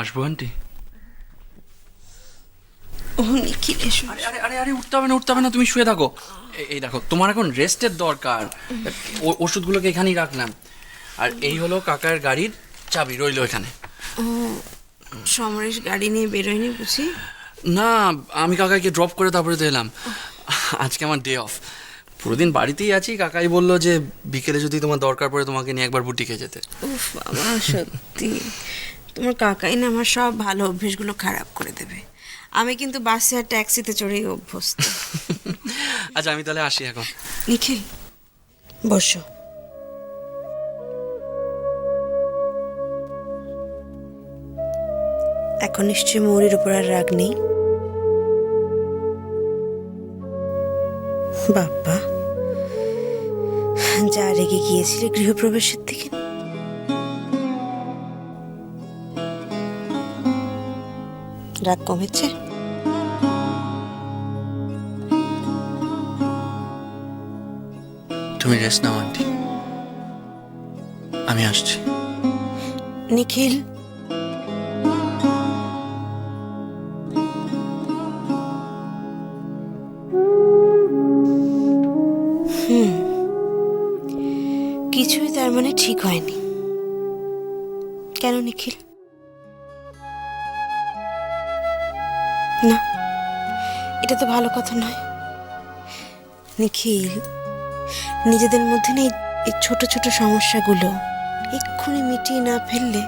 আসবো আন্টি। ও নিখিল এসো। আরে আরে আরে আরে উঠতে হবে না, উঠতে হবে না, তুমি শুয়ে থাকো। এই দেখো, তোমার এখন রেস্টের দরকার। ওষুধগুলোকে এখানেই রাখলাম। আর এই হলো কাকার গাড়ির চাবি, রইলো এখানে। ও সমরেশ গাড়ি নিয়ে বেরোয়নি বুঝি? না, আমি কাকাকে ড্রপ করে তারপরে তো এলাম। আজকে আমার ডে অফ, পুরোদিন বাড়িতেই আছি। কাকাই বললো যে বিকেলে যদি তোমার দরকার পড়ে তোমাকে নিয়ে একবার বুটিকে যেতে। উফ বাবা, সত্যি তোমার কাকাই না আমার সব ভালো অভ্যেসগুলো খারাপ করে দেবে। আমি কিন্তু বাসে আর ট্যাক্সিতে চড়েই অভ্যস্ত। আচ্ছা, আমি তাহলে আসি এখন। নিখিল বসো। এখন নিশ্চয়ই মৌরির উপর আর রাগ নেই? বাবা, যা রেগে গিয়েছিলে গৃহপ্রবেশের থেকে, রাগ কমেছে? তুমি রেস্ট নাও আন্টি, আমি আসছি। নিখিল, কিছুই তার মানে ঠিক হয়নি কেন নিখিল? না, এটা তো ভালো কথা নয় নিখিল। নিজেদের মধ্যে না এই ছোট ছোট সমস্যাগুলো এক্ষুনি মিটিয়ে না ফেললে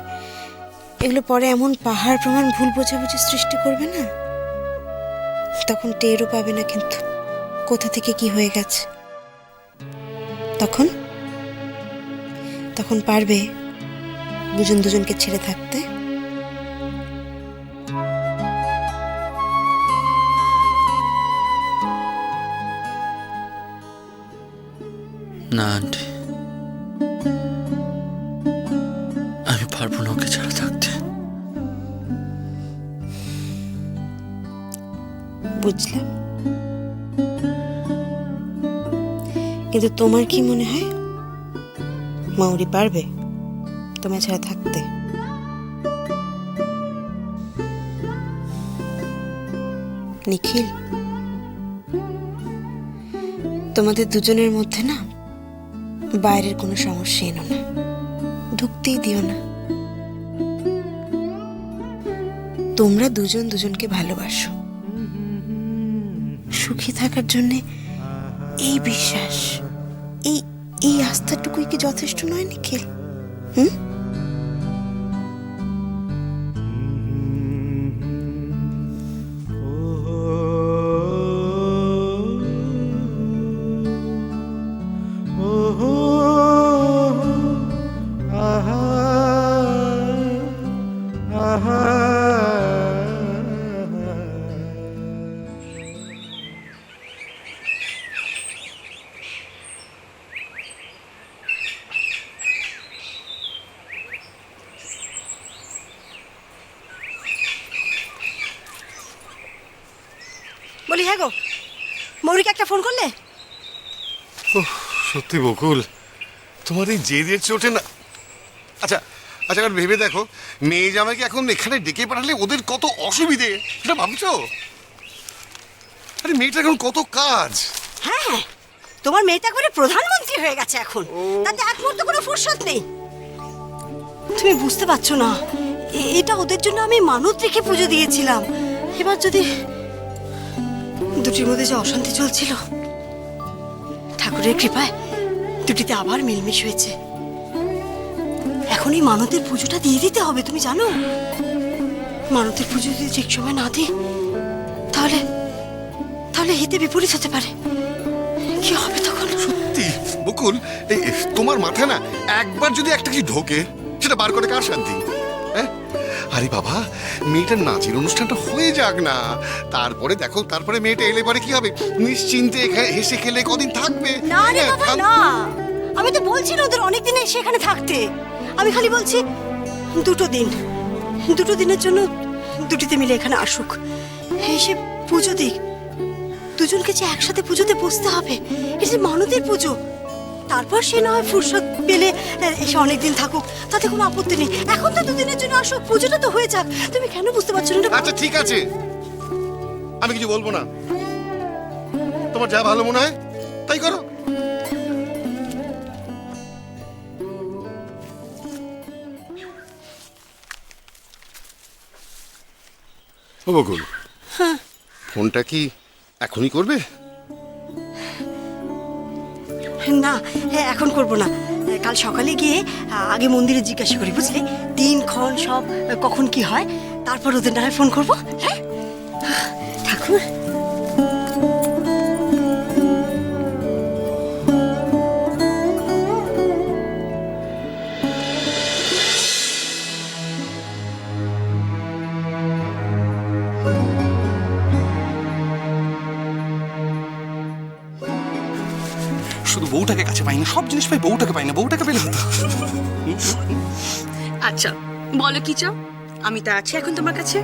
এগুলো পরে এমন পাহাড় প্রমাণ ভুল বোঝাবুঝি সৃষ্টি করবে না, তখন টেরও পাবে না কিন্তু কোথা থেকে কি হয়ে গেছে। তখন তখন পারবে দুজন দুজনকে ছেড়ে থাকতে? না আন্টি, আমি পারবো না ওকে ছাড়া থাকতে। বুঝলাম, কিন্তু তোমার কি মনে হয় মৌরি পারবে তোমায় ছাড়া থাকতে? নিখিল, তোমাদের দুজনের মধ্যে না বাইরের কোনো সমস্যা এনো না, ঢুকতেই দিও না। তোমরা দুজন দুজনকে ভালোবাসো, সুখী থাকার জন্য এই বিশ্বাস, এই এই আস্থাটুকুই কি যথেষ্ট নয় নিখিল? হুম? বলি হ্যাঁ গো, মৌরিকে একটা ফোন করলে? সত্যি বকুল, তোমার এই জেদের চোটে না। আচ্ছা আচ্ছা, এখন ভেবে দেখো, মেয়ে জামাইকে এখন এখানে ডেকে পাঠালে ওদের কত অসুবিধে, সেটা ভাবছো? আরে মেয়েটা এখন কত কাজ। হ্যাঁ, তোমার মেয়েটা একবারে প্রধানমন্ত্রী হয়ে গেছে এখন, তাতে এক মুহূর্ত কোনো ফুরসত নেই। তুমি বুঝতে পারছো না, এটা ওদের জন্য আমি মানত রেখে পুজো দিয়েছিলাম। এবার যদি দুটির মধ্যে যে অশান্তি চলছিল, ঠাকুরের কৃপায় দুটিতে আবার মিলমিশ হয়েছে। এখন এই মানতের পুজোটা দিয়ে দিতে হবে, তুমি জানো? মানতের পুজো যদি ঠিক সময় না দিই তাহলে তাহলে হিতে বিপরীত হতে পারে। কি হবে তখন? সত্যি বকুল, এই তোমার মাথায় না একবার যদি একটা কি ঢোকে, সেটা বার করে কার শান্তি? হ্যাঁ, আরে বাবা, মেয়েটার নাচের অনুষ্ঠানটা হয়ে যাক না, তারপরে দেখো, তারপরে মেয়েটা এলে পরে কি হবে, নিশ্চিন্তে হেসে খেলে কদিন থাকবে। না রে বাবা না, আমি তো বলছি না ওদের অনেক দিন সেখানে থাকতে। আমি খালি বলছি দুটো দিনের জন্য দুটিতে মিলে এখানে আসুক, এসে পুজো দিক। দুজনকে যে একসাথে পুজোতে বসতে হবে, এটা যে মানতের পুজো, তারপর সে না হয় ফুরসত পেলে এসে অনেকদিন থাকুক, তাতে কোনো আপত্তি নেই। এখন তো দুদিনের জন্য আসুক, পুজোটা তো হয়ে যাক। তুমি কেন বুঝতে পারছো না? আচ্ছা ঠিক আছে, আমি কিছু বলবো না, তোমার যা ভালো মনে হয় তাই করো। ও বকুল, ফোনটা কি এখনই করবে? না, এখন করব না। কাল সকালে গিয়ে আগে মন্দিরে জিজ্ঞাসা করি, বুঝলে, দিনক্ষণ সব কখন কি হয়, তারপর ওদের না হয় ফোন করবো। হ্যাঁ ঠাকুর, শুধু বউটাকে কাছে পাই না, সব জিনিস পাই, বউটাকে পাই না। বউটাকে পেলে হতো। আচ্ছা বলো কি চাও? আমি তো আছি এখন তোমার কাছে।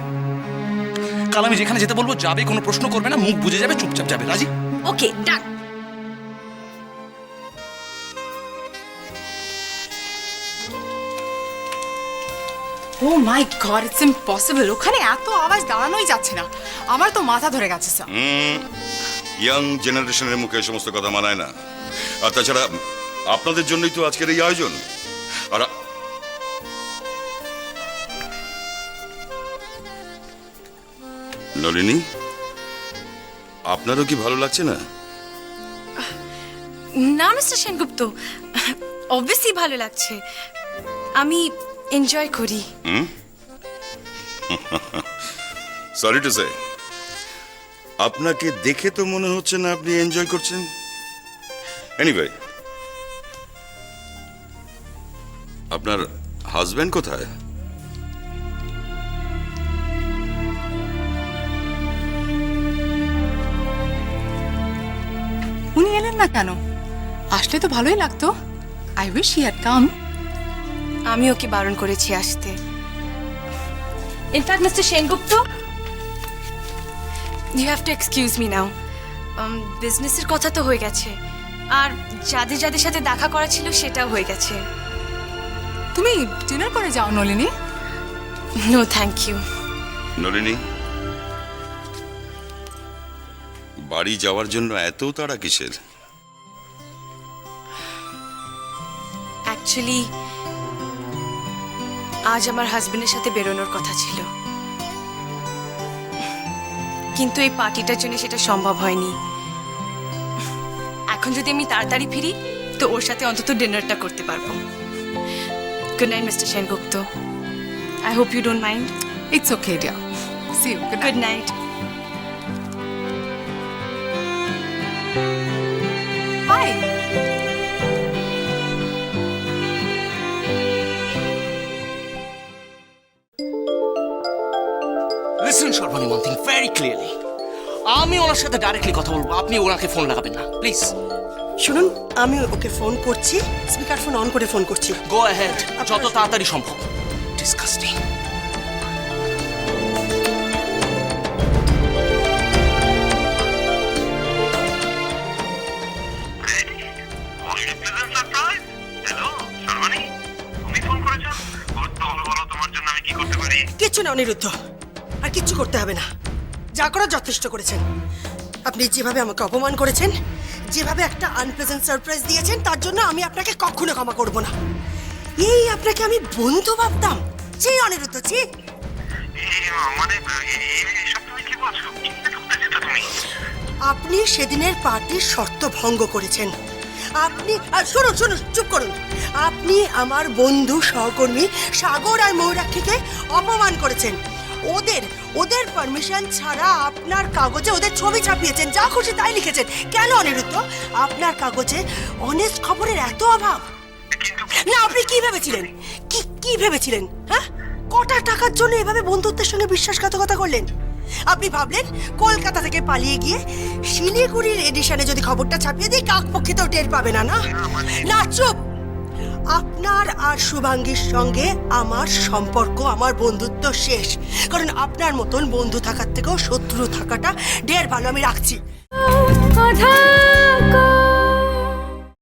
কাল আমি যেখানে যেতে বলবো যাবে, কোনো প্রশ্ন করবে না, মুখ বুজে যাবে, চুপচাপ যাবে। রাজি? ওকে ডান। ও মাই গড, ইটস ইম্পসিবল। ওখানে এত আওয়াজ দাঁড়ানোই যাচ্ছে না, আমার তো মাথা ধরে গেছে স্যার। ইয়াং জেনারেশনের মুখে এই সমস্ত কথা মানায় না। আর তাছাড়া আপনাদের জন্যই তো আজকের এই আয়োজন। আর নলিনী, আপনারও কি ভালো লাগছে না? না মিস্টার সেনগুপ্ত, অবভিয়াসলি ভালো লাগছে, আমি এনজয় করি। সরি টু সে, আপনাকে দেখে তো মনে হচ্ছে না আপনি এনজয় করছেন। এনিওয়ে, আপনার হাজবেন্ড কোথায়? উনি এলেন না কেন? আসলে তো ভালোই লাগতো। I wish he had come. আমি ওকে বারণ করেছি আসতে। In fact mister Sengupta, you have to excuse me now. বিজনেসের কথা তো হয়ে গেছে, আর যাদের যাদের সাথে দেখা করা ছিল সেটাও হয়ে গেছে। তুমি ডিনার করে যাও Nalini. No thank you. Nalini, বাড়ি যাওয়ার জন্য এত তাড়া কিসের? অ্যাকচুয়ালি আজ আমার হাজবেন্ডের সাথে বেরোনোর কথা ছিল, কিন্তু এই পার্টিটার জন্য সেটা সম্ভব হয়নি। এখন যদি আমি তাড়াতাড়ি ফিরি তো ওর সাথে অন্তত ডিনারটা করতে পারবো। Good night mister Sengupta, I hope you don't mind. It's okay dear, see you. Good night. Bye. Listen Sarbani, one thing very clearly, আমি ওনার সাথে ডাইরেক্টলি কথা বলবো, আপনি ওনাকে ফোন লাগাবেন না প্লিজ। শুনুন, আমি ওকে ফোন করছি, স্পিকার ফোন অন করে ফোন করছি। গো অ্যাহেড, যত তাড়াতাড়ি সম্ভব। ডিসকাস্টিং। কিচ্ছু না অনিরুদ্ধ, আর কিচ্ছু করতে হবে না, যা করার যথেষ্ট করেছেন। আপনি যেভাবে আমাকে অপমান করেছেন, যেভাবে একটা আনপ্লেজেন্ট সারপ্রাইজ দিয়েছেন, তার জন্য আমি আপনাকে কখনো ক্ষমা করব না। এই আপনাকে আমি বন্ধু ভাবতাম। ছি অনিরুদ্ধ, ছি। আপনি সেদিনের পার্টির শর্ত ভঙ্গ করেছেন। আপনি শুনুন শুনুন, চুপ করুন। আপনি আমার বন্ধু সহকর্মী সাগর আর ময়ূরাক্ষীকে অপমান করেছেন। ওদের পারমিশন ছাড়া আপনার কাগজে ওদের ছবি ছাপিয়েছেন, যা খুশি তাই লিখেছেন। কেন অনিরুদ্ধ? আপনার কাগজে অনেস্ট খবরের এত অভাব? না, আপনি কি ভেবেছিলেন? কি ভেবেছিলেন? হ্যাঁ, কটা টাকার জন্য এভাবে বন্ধুত্বের সঙ্গে বিশ্বাসঘাতকতা করলেন? আপনি ভাবলেন কলকাতা থেকে পালিয়ে গিয়ে শিলিগুড়ির এডিশনে যদি খবরটা ছাপিয়ে দিই, কাকপক্ষিতেও টের পাবে না। না চুপ। আপনার আর শুভাঙ্গীর সঙ্গে আমার সম্পর্ক, আমার বন্ধুত্ব শেষ। কারণ আপনার মতন বন্ধু থাকার থেকেও শত্রু থাকাটা ঢের ভালো, আমি রাখছি।